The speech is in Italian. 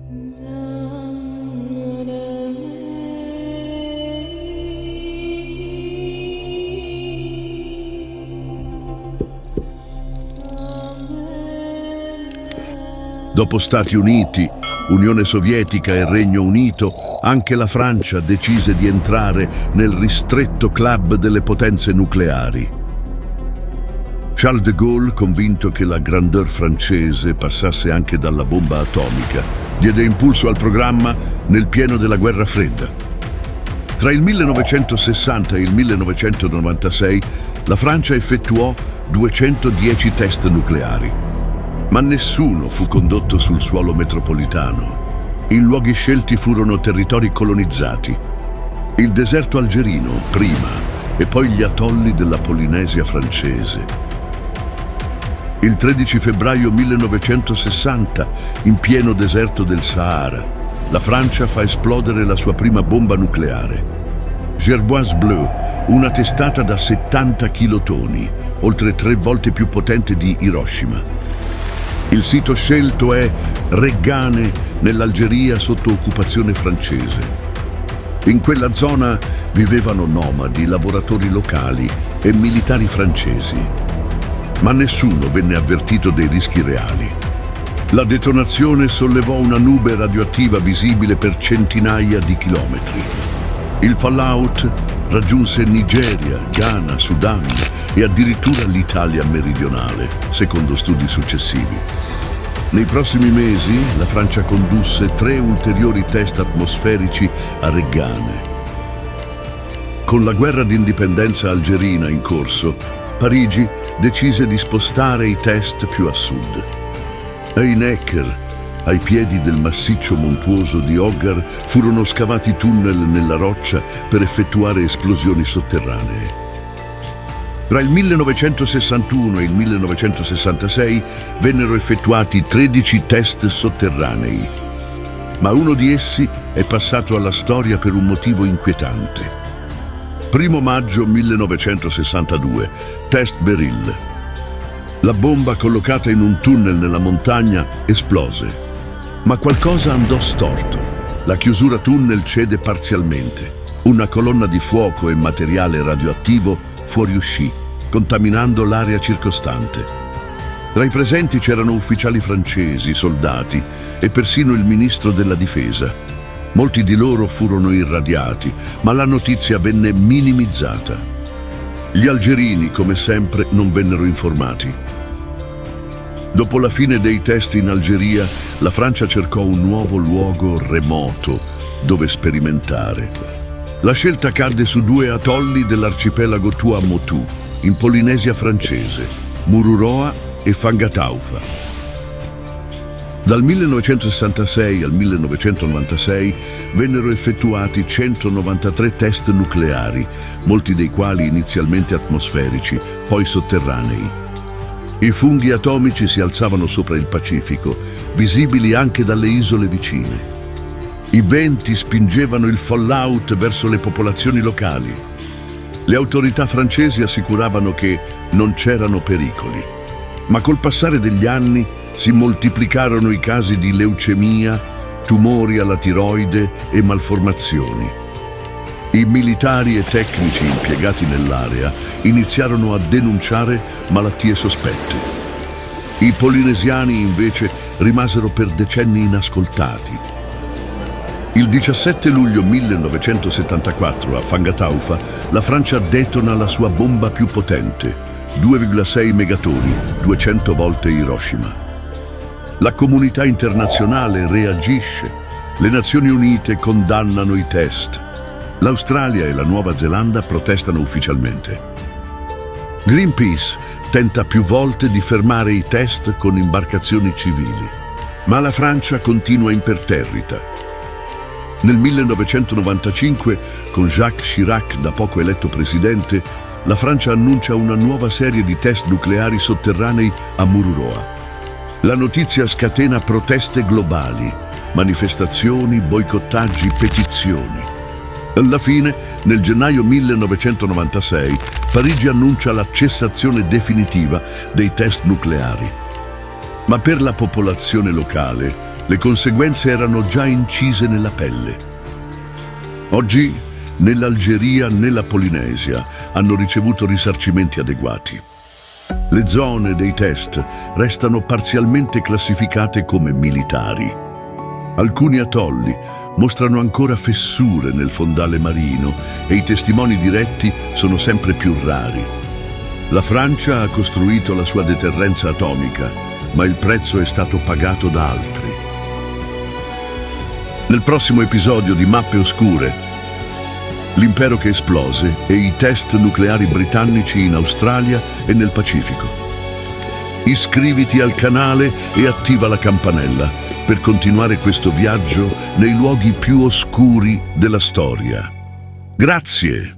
Dopo Stati Uniti, Unione Sovietica e Regno Unito, anche la Francia decise di entrare nel ristretto club delle potenze nucleari. Charles de Gaulle, convinto che la grandeur francese passasse anche dalla bomba atomica, diede impulso al programma nel pieno della Guerra Fredda. Tra il 1960 e il 1996 la Francia effettuò 210 test nucleari. Ma nessuno fu condotto sul suolo metropolitano. I luoghi scelti furono territori colonizzati. Il deserto algerino, prima, e poi gli atolli della Polinesia francese. Il 13 febbraio 1960, in pieno deserto del Sahara, la Francia fa esplodere la sua prima bomba nucleare. Gerboise Bleu, una testata da 70 kilotoni, oltre 3 volte più potente di Hiroshima. Il sito scelto è Reggane, nell'Algeria sotto occupazione francese. In quella zona vivevano nomadi, lavoratori locali e militari francesi. Ma nessuno venne avvertito dei rischi reali. La detonazione sollevò una nube radioattiva visibile per centinaia di chilometri. Il fallout raggiunse Nigeria, Ghana, Sudan e addirittura l'Italia meridionale, secondo studi successivi. Nei prossimi mesi la Francia condusse 3 ulteriori test atmosferici a Reggane. Con la guerra d'indipendenza algerina in corso, Parigi decise di spostare i test più a sud. A Necker, ai piedi del massiccio montuoso di Hoggar, furono scavati tunnel nella roccia per effettuare esplosioni sotterranee. Tra il 1961 e il 1966 vennero effettuati 13 test sotterranei, ma uno di essi è passato alla storia per un motivo inquietante. 1 maggio 1962, test Beryl. La bomba collocata in un tunnel nella montagna esplose. Ma qualcosa andò storto. La chiusura tunnel cede parzialmente. Una colonna di fuoco e materiale radioattivo fuoriuscì, contaminando l'area circostante. Tra i presenti c'erano ufficiali francesi, soldati e persino il ministro della difesa. Molti di loro furono irradiati, ma la notizia venne minimizzata. Gli algerini, come sempre, non vennero informati. Dopo la fine dei test in Algeria, la Francia cercò un nuovo luogo remoto dove sperimentare. La scelta cadde su 2 atolli dell'arcipelago Tuamotu, in Polinesia francese, Mururoa e Fangataufa. Dal 1966 al 1996 vennero effettuati 193 test nucleari, molti dei quali inizialmente atmosferici, poi sotterranei. I funghi atomici si alzavano sopra il Pacifico, visibili anche dalle isole vicine. I venti spingevano il fallout verso le popolazioni locali. Le autorità francesi assicuravano che non c'erano pericoli. Ma col passare degli anni si moltiplicarono i casi di leucemia, tumori alla tiroide e malformazioni. I militari e tecnici impiegati nell'area iniziarono a denunciare malattie sospette. I polinesiani invece rimasero per decenni inascoltati. Il 17 luglio 1974 a Fangataufa la Francia detona la sua bomba più potente, 2,6 megatoni, 200 volte Hiroshima. La comunità internazionale reagisce. Le Nazioni Unite condannano i test. L'Australia e la Nuova Zelanda protestano ufficialmente. Greenpeace tenta più volte di fermare i test con imbarcazioni civili, ma la Francia continua imperterrita. Nel 1995, con Jacques Chirac da poco eletto presidente, la Francia annuncia una nuova serie di test nucleari sotterranei a Mururoa. La notizia scatena proteste globali, manifestazioni, boicottaggi, petizioni. Alla fine, nel gennaio 1996, Parigi annuncia la cessazione definitiva dei test nucleari. Ma per la popolazione locale, Le conseguenze erano già incise nella pelle. Oggi, né l'Algeria né la Polinesia hanno ricevuto risarcimenti adeguati. Le zone dei test restano parzialmente classificate come militari. Alcuni atolli mostrano ancora fessure nel fondale marino e i testimoni diretti sono sempre più rari. La Francia ha costruito la sua deterrenza atomica, ma il prezzo è stato pagato da altri. Nel prossimo episodio di Mappe Oscure, l'impero che esplose e i test nucleari britannici in Australia e nel Pacifico. Iscriviti al canale e attiva la campanella per continuare questo viaggio nei luoghi più oscuri della storia. Grazie!